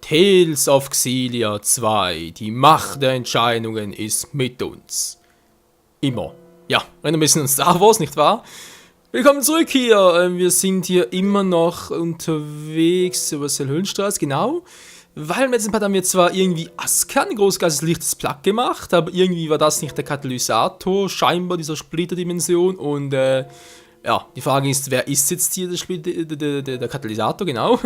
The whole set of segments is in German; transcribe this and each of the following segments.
Tales of Xillia 2. Die Macht der Entscheidungen ist mit uns. Immer. Ja, ein bisschen an Star Wars, nicht wahr? Willkommen zurück hier. Wir sind hier immer noch unterwegs über Selhöllenstraße, genau. Weil im letzten Part haben wir zwar irgendwie Aska, ein großes lichtes Plug gemacht, aber irgendwie war das nicht der Katalysator, scheinbar dieser Splitterdimension. Und ja, die Frage ist, wer ist jetzt hier der Katalysator, genau.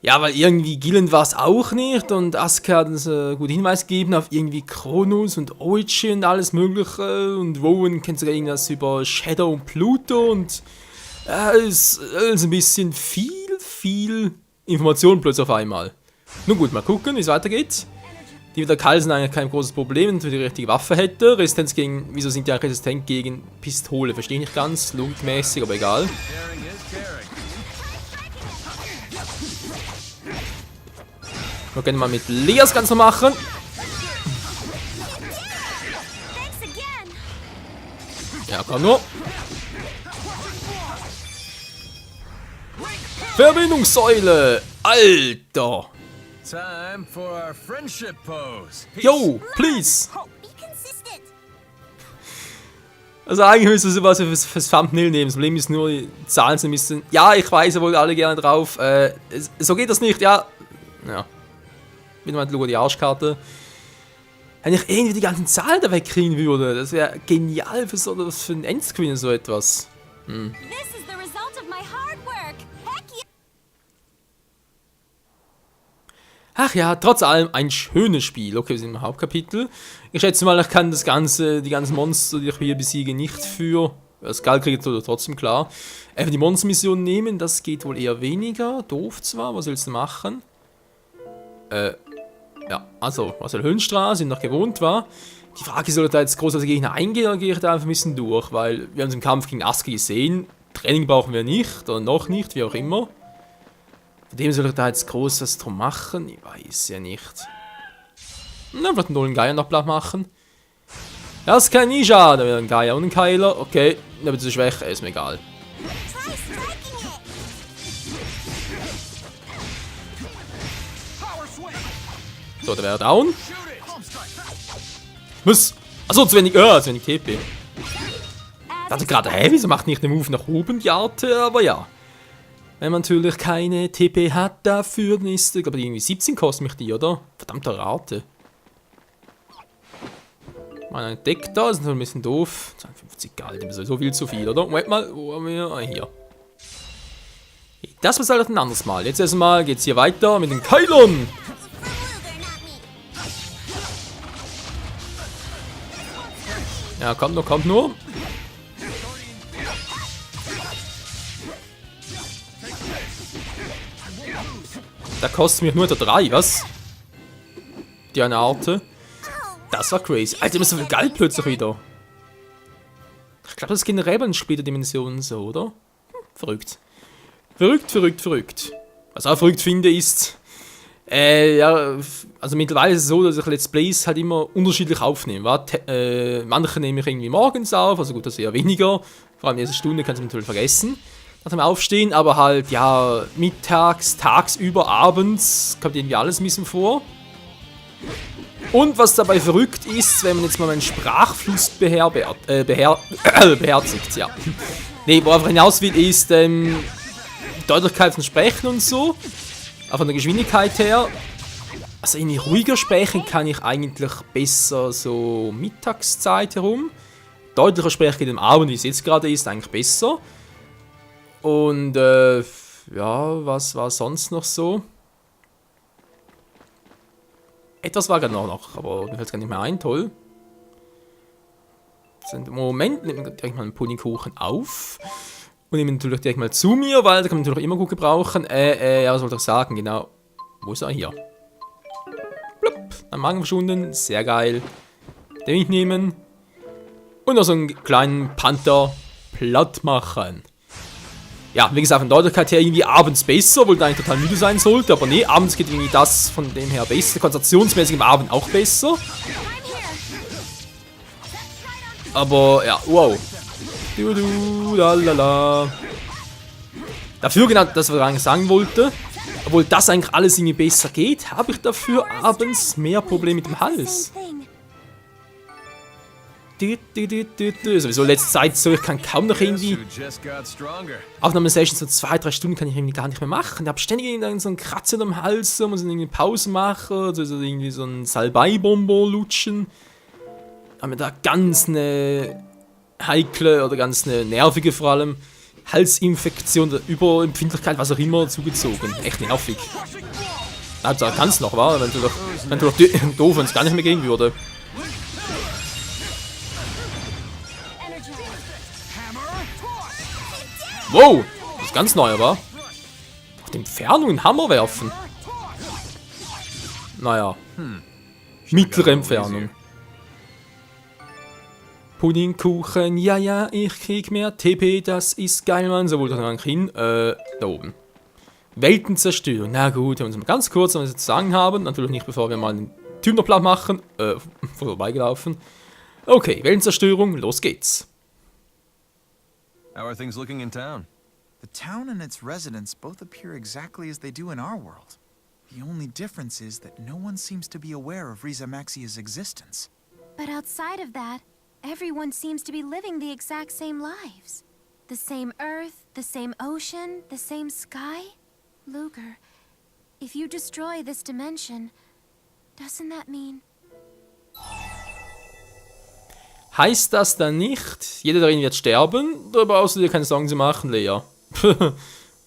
Ja, weil irgendwie Gillen war es auch nicht und Aska hat uns einen guten Hinweis gegeben auf irgendwie Kronos und Oichi und alles mögliche und Rowan kennt sogar irgendwas über Shadow und Pluto und es ist ein bisschen viel Information plötzlich auf einmal. Nun gut, mal gucken, wie es weitergeht. Die mit der Kall sind eigentlich kein großes Problem, wenn die richtige Waffe hätte. Resistenz gegen, wieso sind die eigentlich resistent gegen Pistole? Verstehe ich nicht ganz, logikmäßig, aber egal. Wir können mal mit Leas ganz noch machen. Ja, komm nur. Verbindungssäule! Alter! Yo, please! Also eigentlich müssen wir sowas fürs Thumbnail nehmen. Das Problem ist nur, die Zahlen sind ein bisschen... Ja, ich weiß, ihr wollt alle gerne drauf. So geht das nicht, ja. Ja. Wieder mal die Arschkarte. Wenn ich irgendwie die ganzen Zahlen da wegkriegen würde, das wäre genial für ein Endscreen so etwas. Ach ja, trotz allem ein schönes Spiel. Okay, wir sind im Hauptkapitel. Ich schätze mal, ich kann die ganzen Monster, die ich hier besiege, nicht für... Das Geld kriege ich trotzdem klar. Einfach die Monstermission nehmen, das geht wohl eher weniger. Doof zwar, was willst du machen? Ja, also, was der Höhenstraße noch gewohnt war. Die Frage ist, soll da jetzt groß als Gegner eingehen oder gehe ich da einfach ein bisschen durch? Weil wir haben es im Kampf gegen Aska gesehen. Training brauchen wir nicht, oder noch nicht, wie auch immer. Von dem soll ich da jetzt groß was drum machen? Ich weiß ja nicht. Na, wird einen neuen Geier noch platt machen. Das ist kein Ninja, da wird ein Geier und ein Keiler. Okay, da wird es schwächer, ist mir egal. So, der wäre down. Muss. Achso, zu wenig TP. Ich dachte gerade, hä, wieso macht nicht den Move nach oben, die Arte? Aber ja. Wenn man natürlich keine TP hat dafür, dann ist, glaube ich, irgendwie 17 kostet mich die, oder? Verdammte Rate. Mal ein Deck da, ist natürlich ein bisschen doof. 52 Geld, das ist so viel zu viel, oder? Moment mal, wo haben wir? Ah, hier. Das war halt ein anderes Mal. Jetzt erstmal geht's hier weiter mit den Keilern. Ja, kommt nur. Da kostet mich nur der 3, was? Die eine Arte. Das war crazy. Alter, immer so viel Geld plötzlich wieder. Ich glaube, das ist generell bei den Splitterdimensionen so, oder? Verrückt. Verrückt. Was ich auch verrückt finde, ist... ja, also mittlerweile ist es so, dass ich Let's Plays halt immer unterschiedlich aufnehme. Manche nehme ich irgendwie morgens auf, also gut, das eher weniger. Vor allem in dieser Stunde kannst du natürlich vergessen. Nach dem Aufstehen, aber halt, ja, mittags, tagsüber, abends, kommt irgendwie alles ein bisschen vor. Und was dabei verrückt ist, wenn man jetzt mal meinen Sprachfluss beherzigt, ja. Nee, worauf ich hinaus will, ist, Deutlichkeit von Sprechen und so. Auch von der Geschwindigkeit her. Also irgendwie ruhiger sprechen kann ich eigentlich besser so Mittagszeit herum. Deutlicher sprechen geht am Abend, wie es jetzt gerade ist, eigentlich besser. Und ja, was war sonst noch so? Etwas war gerade noch, aber mir fällt es gar nicht mehr ein, toll. Moment, nehmen wir direkt mal einen Puddingkuchen auf. Und nehmen natürlich direkt mal zu mir, weil da kann man natürlich immer gut gebrauchen. Ja, was wollte ich sagen, genau. Wo ist er? Hier. Plupp, am Magen verschwunden, sehr geil. Den mitnehmen. Und noch so einen kleinen Panther platt machen. Ja, wie gesagt, von der Deutlichkeit her irgendwie abends besser, obwohl der eigentlich total müde sein sollte. Aber nee, abends geht irgendwie das von dem her besser. Konzentrationsmäßig am Abend auch besser. Aber ja, wow. Lalala. Dafür genau das, was ich eigentlich sagen wollte. Obwohl das eigentlich alles irgendwie besser geht, habe ich dafür abends mehr Probleme mit dem Hals. Sowieso letzte Zeit so, ich kann kaum noch irgendwie Aufnahmesessions, so 2-3 Stunden kann ich irgendwie gar nicht mehr machen. Ich habe ständig irgendwie so einen Kratzer am Hals, muss irgendwie Pause machen, also irgendwie so ein Salbei-Bonbon lutschen. Aber mir da ganz eine heikle oder ganz eine nervige vor allem Halsinfektion oder Überempfindlichkeit, was auch immer, zugezogen. Echt nervig. Also kannst noch, wa? Wenn du doch doof, wenn es gar nicht mehr gehen würde. Wow, das ist ganz neu, wa? Auf die Entfernung einen Hammer werfen. Naja. Mittlere Entfernung. Puddingkuchen, ja, ja, ich krieg mehr TP, das ist geil, Mann. So, wo da lang hin? Da oben. Weltenzerstörung. Na gut, wenn wir uns mal ganz kurz was zu sagen haben. Natürlich nicht, bevor wir mal einen Typ noch platt machen. Vorbeigelaufen. Okay, Weltenzerstörung, los geht's. How are things looking in town? The town and its residents both appear exactly as they do in our world. The only difference is that no one seems to be aware of Riza Maxia's existence. But outside of that, everyone seems to be living the exact same lives. The same earth, the same ocean, the same sky. Luger, if you destroy this dimension, doesn't that mean... Heißt das dann nicht, jeder darin wird sterben? Darüber brauchst du dir keine Sorgen zu machen, Lea. Ja,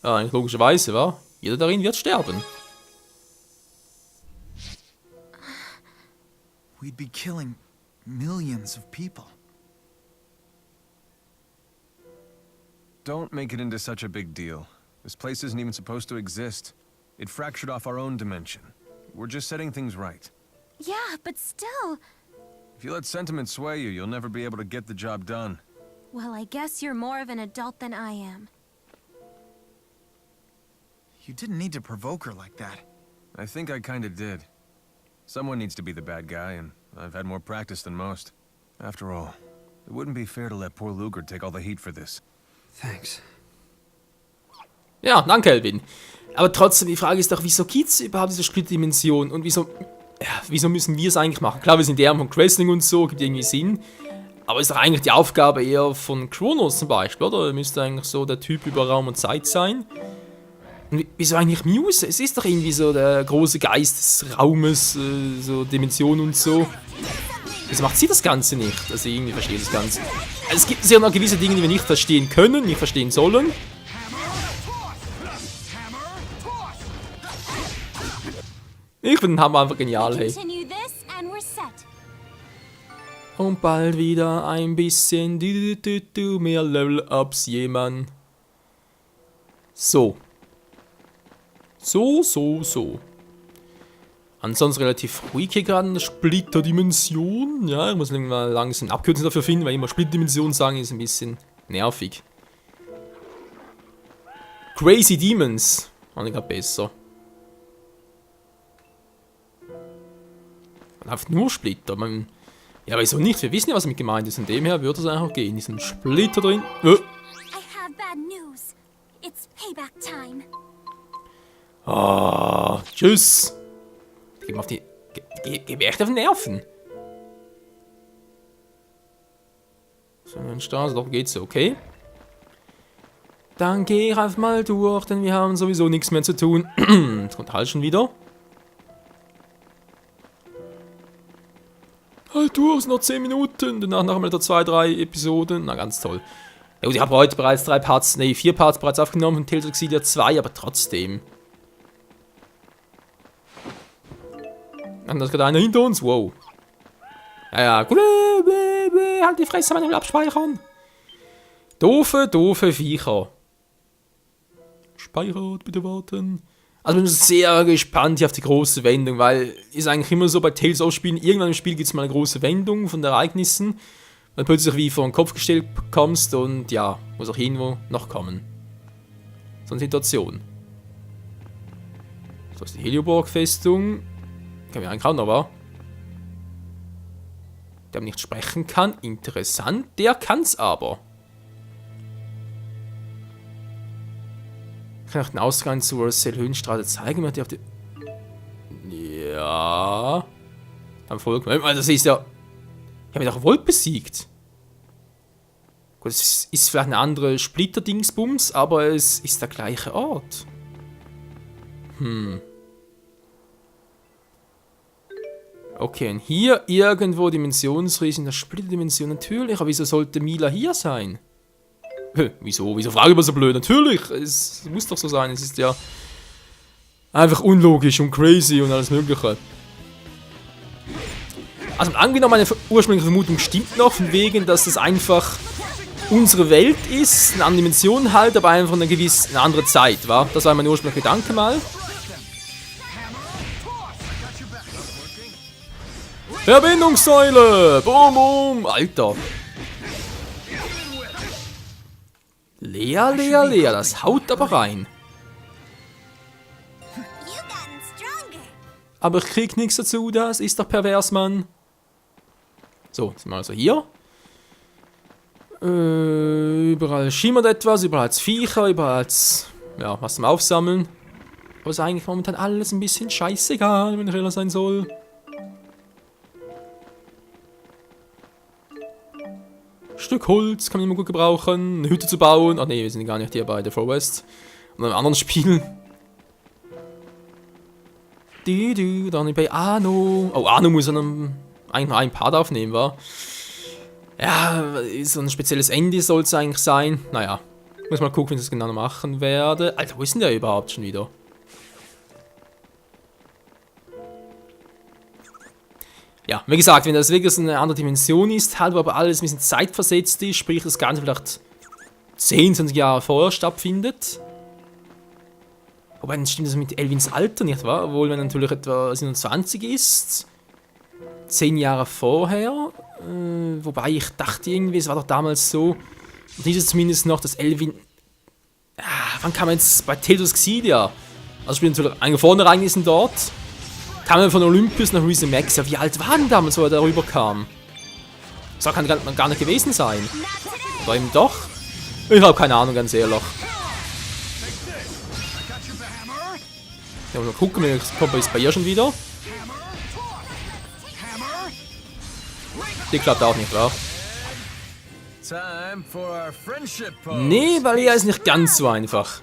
eigentlich logischerweise, wa? Jeder darin wird sterben. We'd be killing millions of people. Don't make it into such a big deal. This place isn't even supposed to exist. It fractured off our own dimension. We're just setting things right. Yeah, but still... If you let sentiment sway you, you'll never be able to get the job done. Well, I guess you're more of an adult than I am. You didn't need to provoke her like that. I think I kinda did. Someone needs to be the bad guy, and I've had more practice than most. After all, it wouldn't be fair to let poor Luger take all the heat for this. Thanks. Ja, danke, Elvin. Aber trotzdem, die Frage ist doch, wieso gibt's überhaupt diese Split-Dimension? Und wieso müssen wir es eigentlich machen? Klar, wir sind der von Wrestling und so, gibt irgendwie Sinn. Aber ist doch eigentlich die Aufgabe eher von Kronos zum Beispiel, oder? Er müsste eigentlich so der Typ über Raum und Zeit sein. Und wieso eigentlich Muse? Es ist doch irgendwie so der große Geist des Raumes, so Dimensionen und so. Wieso macht sie das Ganze nicht? Also irgendwie verstehe ich das Ganze. Also es gibt sicher noch gewisse Dinge, die wir nicht verstehen können, nicht verstehen sollen. Ich finde den Hammer einfach genial, hey. Und bald wieder ein bisschen mehr Level-Ups, jemand. So. So. Ansonsten relativ ruhig hier gerade in der Splitter-Dimension. Ja, ich muss mal langsam Abkürzung dafür finden, weil immer Splitter-Dimension sagen ist ein bisschen nervig. Crazy Demons. Fand ich gerade besser. Man hat nur Splitter. Ja, wieso nicht? Wir wissen ja, was damit gemeint ist. Von dem her würde es einfach gehen. Diesen Splitter drin. Ah, tschüss. Geh mir auf die. Geh mir echt auf die Nerven. So, ein Straße, doch geht's so, okay. Dann geh einfach mal durch, denn wir haben sowieso nichts mehr zu tun. Jetzt kommt halt schon wieder. Halt durch, noch 10 Minuten. Danach noch mal 2-3 Episoden. Na, ganz toll. Ja gut, ich habe heute bereits 4 Parts bereits aufgenommen von Tales of Xillia 2, aber trotzdem. Und da ist gerade einer hinter uns, wow. Ja, gut, halt die Fresse, man will abspeichern. Doofe Viecher. Speichert, bitte warten. Also ich bin sehr gespannt hier auf die große Wendung, weil ist eigentlich immer so bei Tales of Spielen, irgendwann im Spiel gibt es mal eine große Wendung von den Ereignissen, weil du plötzlich wie vor den Kopf gestellt kommst und ja, muss auch irgendwo noch kommen. So eine Situation. So ist die Helioborg-Festung. Kann wir eigentlich auch noch, wa? Der nicht sprechen kann, interessant, der kann's aber. Ich kann auch den Ausgang zur Selhöhenstraße zeigen, wenn die auf die... Ja... Am Volk... Das ist ja... Ich habe mich doch wohl besiegt. Gut, es ist vielleicht eine andere Splitter-Dingsbums, aber es ist der gleiche Ort. Okay, und hier irgendwo Dimensionsriesen, das Splitterdimension natürlich, aber wieso sollte Mila hier sein? Wieso? Wieso frage ich mal so blöd? Natürlich, es muss doch so sein, es ist ja einfach unlogisch und crazy und alles mögliche. Also angenommen, meine ursprüngliche Vermutung stimmt noch, von wegen, dass das einfach unsere Welt ist, eine andere Dimension halt, aber einfach eine andere Zeit, war? Das war mein ursprünglicher Gedanke mal. Verbindungssäule! Boom, boom! Alter! Lea, das haut aber rein. Aber ich krieg nichts dazu, das ist doch pervers, Mann. So, sind wir also hier. Überall schimmert etwas, überall hat's Viecher, überall hat's, ja, was zum Aufsammeln. Aber ist eigentlich momentan alles ein bisschen scheißegal, wenn ich ehrlich sein soll. Stück Holz kann man immer gut gebrauchen, eine Hütte zu bauen. Ach nee, wir sind gar nicht hier bei The Forest. Und einem anderen Spiel. Dann bei Anno. Oh, Anno muss eigentlich noch ein Part aufnehmen, wa? Ja, so ein spezielles Ende soll es eigentlich sein. Naja, muss mal gucken, wie ich das genau machen werde. Alter, wo ist denn der überhaupt schon wieder? Ja, wie gesagt, wenn das wirklich so eine andere Dimension ist, halt, wo aber alles ein bisschen zeitversetzt ist, sprich das Ganze vielleicht 10, 20 Jahre vorher stattfindet. Wobei, dann stimmt das mit Elvins Alter nicht, wahr? Obwohl, wenn er natürlich etwa 27 ist, 10 Jahre vorher, wobei ich dachte irgendwie, es war doch damals so, und hieß es zumindest noch, dass Elvin, wann kam er jetzt bei Tales of Xillia? Also spielen natürlich ein Vorne-Ereignissen dort. Kam er von Olympus nach Risa Max. Ja, wie alt war denn damals, wo er darüber kam? Das kann gar nicht gewesen sein. Oder eben doch? Ich habe keine Ahnung, ganz ehrlich. Ja, mal gucken, kommt er jetzt bei ihr schon wieder. Die klappt auch nicht, wa? Nee, weil er ist nicht ganz so einfach.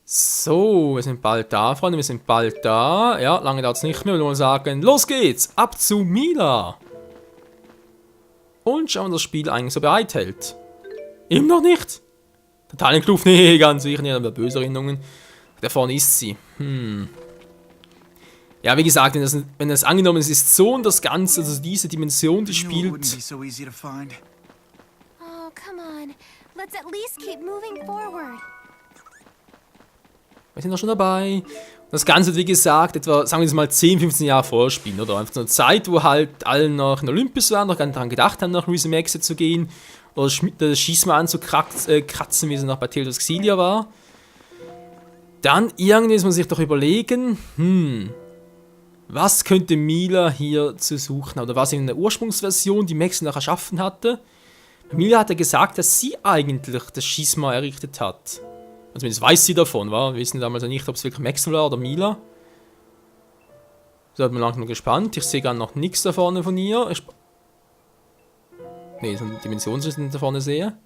So, wir sind bald da, Freunde, wir sind bald da. Ja, lange dauert es nicht mehr, wir wollen sagen, los geht's, ab zu Mila. Und schauen, was das Spiel eigentlich so bereithält. Immer noch nicht? Totalen Kluft, nee, ganz sicher nicht, aber böse Erinnerungen. Da vorne ist sie. Ja, wie gesagt, wenn das angenommen ist, ist so und das Ganze, also diese Dimension, die spielt... Oh, come on. Let's at least keep moving forward. Wir sind doch schon dabei. Und das Ganze, wie gesagt, etwa, sagen wir jetzt mal 10, 15 Jahre vorher spielen, oder? Einfach so eine Zeit, wo halt alle noch in Olympus waren, noch gar nicht daran gedacht haben, nach Risa Max zu gehen. Oder das Schießmal anzukratzen, wie es noch bei Tales of Xillia war. Dann irgendwie muss man sich doch überlegen, was könnte Mila hier zu suchen haben? Oder was in der Ursprungsversion die Max noch erschaffen hatte. Mila hatte gesagt, dass sie eigentlich das Schießmal errichtet hat. Also zumindest weiß sie davon, wa? Wir wissen damals ja nicht, ob es wirklich Max war oder Mila. So, hat man langsam gespannt. Ich sehe gar noch nichts da vorne von ihr. Ne, so eine Dimensionsrissen da vorne sehe.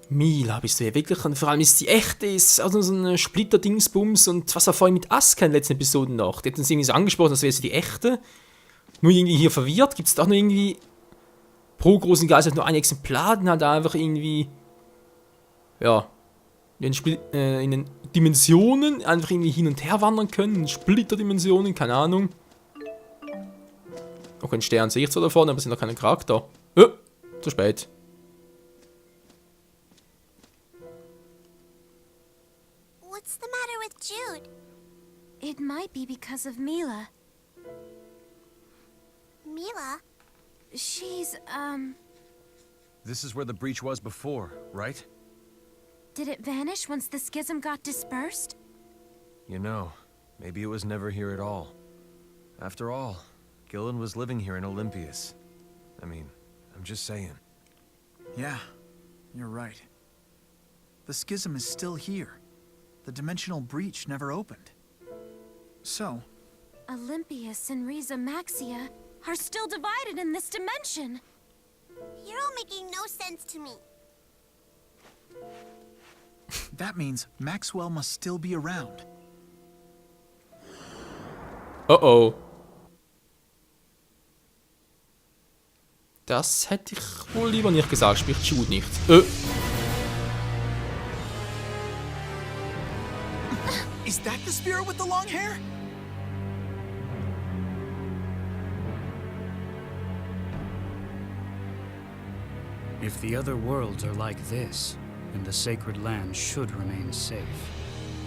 Mila, bist du ja wirklich... Und vor allem ist die echte, ist also so eine Splitter-Dingsbums und was war vorhin mit Asuka in den letzten Episoden noch. Die hat uns irgendwie so angesprochen, als wäre sie die echte. Nur irgendwie hier verwirrt. Gibt es doch nur irgendwie... Pro großen Geist hat nur ein Exemplar, dann halt einfach irgendwie... Ja... In den Dimensionen einfach irgendwie hin und her wandern können. In Splitterdimensionen, keine Ahnung. Auch ein Stern sehe ich zwar da vorne, aber es sind noch keine Charakter. Zu spät. What's the matter with Jude? It might be because of Mila. Mila? She's, This is where the breach was before, right? Did it vanish once the schism got dispersed? You know, maybe it was never here at all. After all, Gillen was living here in Olympias. I mean, I'm just saying. Yeah, you're right. The schism is still here. The dimensional breach never opened. So, Olympius and Riza Maxia are still divided in this dimension. You're all making no sense to me. that means Maxwell must still be around. Oh oh. Das hätte ich wohl lieber nicht gesagt, spricht Jude nicht. Is that the spirit with the long hair? If the other worlds are like this, then the sacred land should remain safe.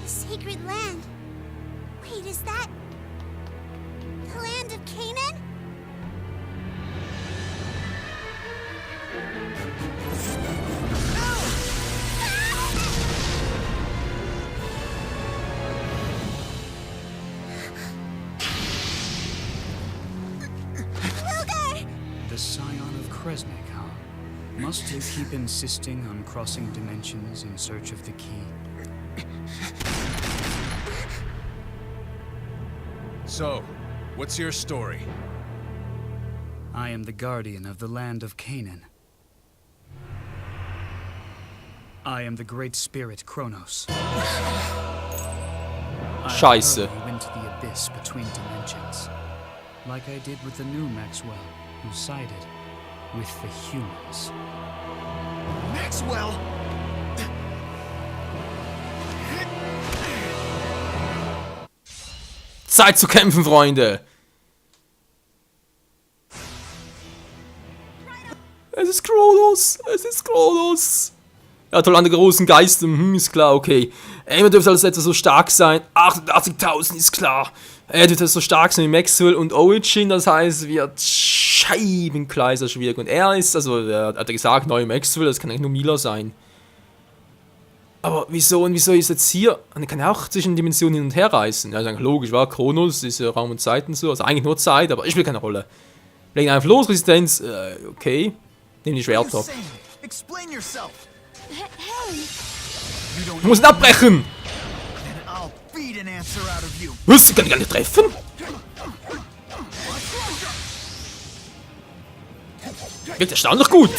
The sacred land. Wait, is that the land of Canaan? The scion of Kresnik, huh? Must you keep insisting on crossing dimensions in search of the key? So, what's your story? I am the guardian of the land of Canaan. I am the great spirit Kronos. Scheiße. I hurl you into the abyss between dimensions, like I did with the new Maxwell, who sided with the humans. Maxwell! Zeit zu kämpfen, Freunde! Es ist Kronos! Es ist Kronos! Ja, toll, an der großen Geister, ist klar, okay. Immer dürfte alles etwas so stark sein. 88.000 ist klar. Er dürfte so stark sein wie Maxwell und Origin, das heißt, wird Scheibenkleister schwierig. Und er ist, also, er hat gesagt, neue Maxwell, das kann eigentlich nur Mila sein. Aber wieso und wieso ist jetzt hier? Und er kann ja auch zwischen Dimensionen hin und her reisen. Ja, ist eigentlich logisch, war Kronos, ist ja Raum und Zeit und so. Also eigentlich nur Zeit, aber spielt keine Rolle. Legen einfach los, Resistenz, okay. Nehmen die Schwerter. Explain yourself. Hey! Du musst ihn abbrechen! And I'll beat an answer out of you. Was? Du kannst ihn gar nicht treffen? Wirkt erstaunlich gut.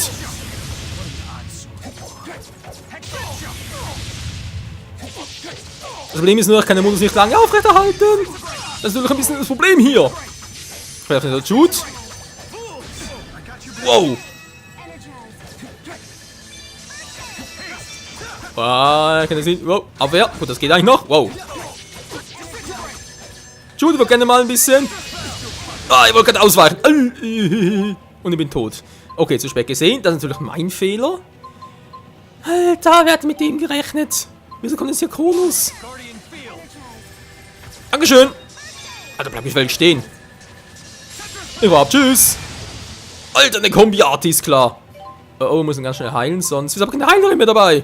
Das Problem ist nur, ich kann den Modus nicht lange aufrechterhalten. Das ist natürlich ein bisschen das Problem hier. Vielleicht nicht der Jude. Wow. Ah, kann das nicht. Wow, Abwehr. Gut, das geht eigentlich noch. Wow. Jude, wir gerne mal ein bisschen. Ah, ich wollte gerade ausweichen. Und ich bin tot. Okay, zu spät gesehen. Das ist natürlich mein Fehler. Alter, wer hat mit dem gerechnet? Wieso kommt jetzt hier Kronos? Dankeschön. Alter, bleib ich völlig stehen. Überhaupt, tschüss. Alter, eine Kombi-Arti ist klar. Oh, muss ihn ganz schnell heilen, sonst... Wieso hab ich keine Heilerin mehr dabei?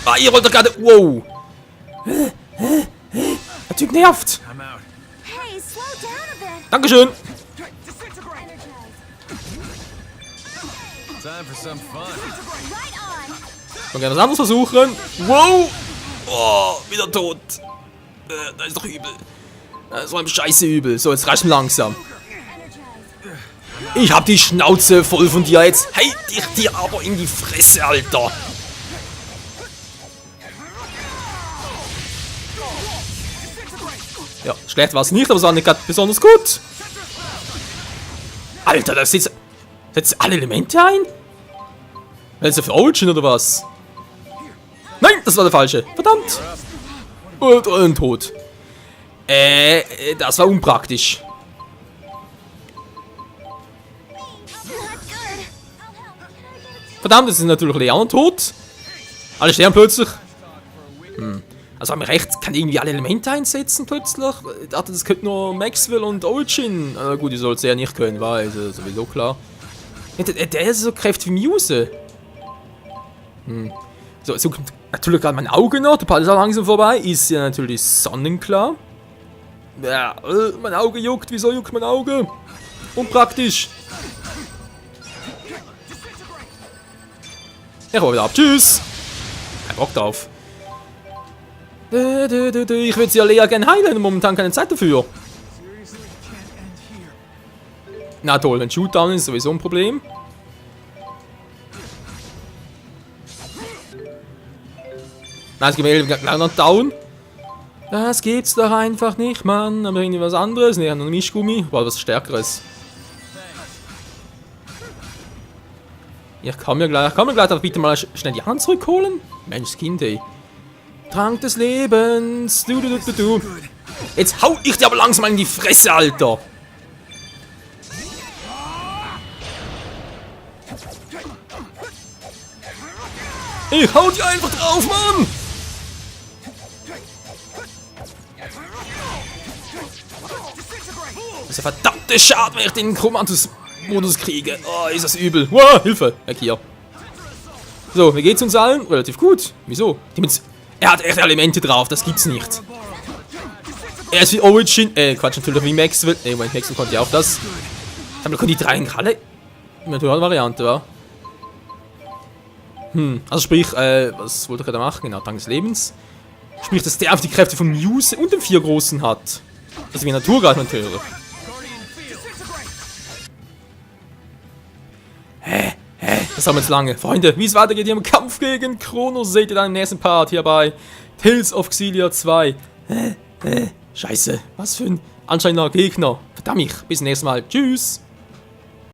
Ah, ihr wollt doch gerade... Wow. Der Typ nervt. I'm out. Hey, slow down a bit! Dankeschön. Time for some fun. Right on! Ich kann gerne was anderes versuchen. Wow. Oh, wieder tot. Da ist doch übel. Das ist vor allem scheiße übel. So, jetzt reicht mir langsam. Ich hab die Schnauze voll von dir jetzt. Hey, dich dir aber in die Fresse, Alter. Ja, schlecht war es nicht, aber es war nicht gerade besonders gut. Alter, das setzt alle Elemente ein? Ist er für Origin oder was? Nein, das war der falsche. Verdammt. Und tot. Das war unpraktisch. Verdammt, das ist natürlich Leon tot. Alle sterben plötzlich. Also haben wir recht, kann irgendwie alle Elemente einsetzen plötzlich. Ich dachte, das könnte nur Maxwell und Origin. Gut, die soll es ja nicht können, war also sowieso klar. Der ist so kräftig wie Muse. So kommt natürlich gerade mein Auge noch. Der Part ist auch langsam vorbei. Ist ja natürlich sonnenklar. Ja, mein Auge juckt. Wieso juckt mein Auge? Unpraktisch. Ich hau wieder ab. Tschüss. Kein Bock drauf. Ich würde sie ja Lea gerne heilen. Momentan keine Zeit dafür. Na toll, ein Shootdown ist sowieso ein Problem. Nein, es gibt mir gleich noch down. Das gibt's doch einfach nicht, Mann. Aber irgendwie was anderes. Ne, noch ein Mischgummi. Aber was Stärkeres. Ich kann mir gleich doch bitte mal schnell die Hand zurückholen. Mensch, Kind, ey. Trank des Lebens. Du. Jetzt hau ich dir aber langsam mal in die Fresse, Alter. Ich hau dir einfach drauf, Mann. Das ist ein verdammter Schaden, wenn ich den Chromatus-Modus kriege. Oh, ist das übel. Wow, Hilfe. Weg hier. So, wie geht's uns allen? Relativ gut. Wieso? Er hat echte Elemente drauf, das gibt's nicht. Er ist wie Origin. Quatsch, natürlich wie Maxwell. Moment, Maxwell konnte ja auch das. Aber können die drei in alle Variante, wa? Also sprich, was wollte ich gerade machen? Genau, Dank des Lebens. Sprich, dass der einfach die Kräfte von Muse und den 4 Großen hat. Also wie Naturgeist natürlich. Das haben wir jetzt lange. Freunde, wie es weitergeht hier im Kampf gegen Kronos, seht ihr dann im nächsten Part hier bei Tales of Xillia 2. Scheiße, was für ein anscheinender Gegner. Verdammt, bis zum nächsten Mal. Tschüss.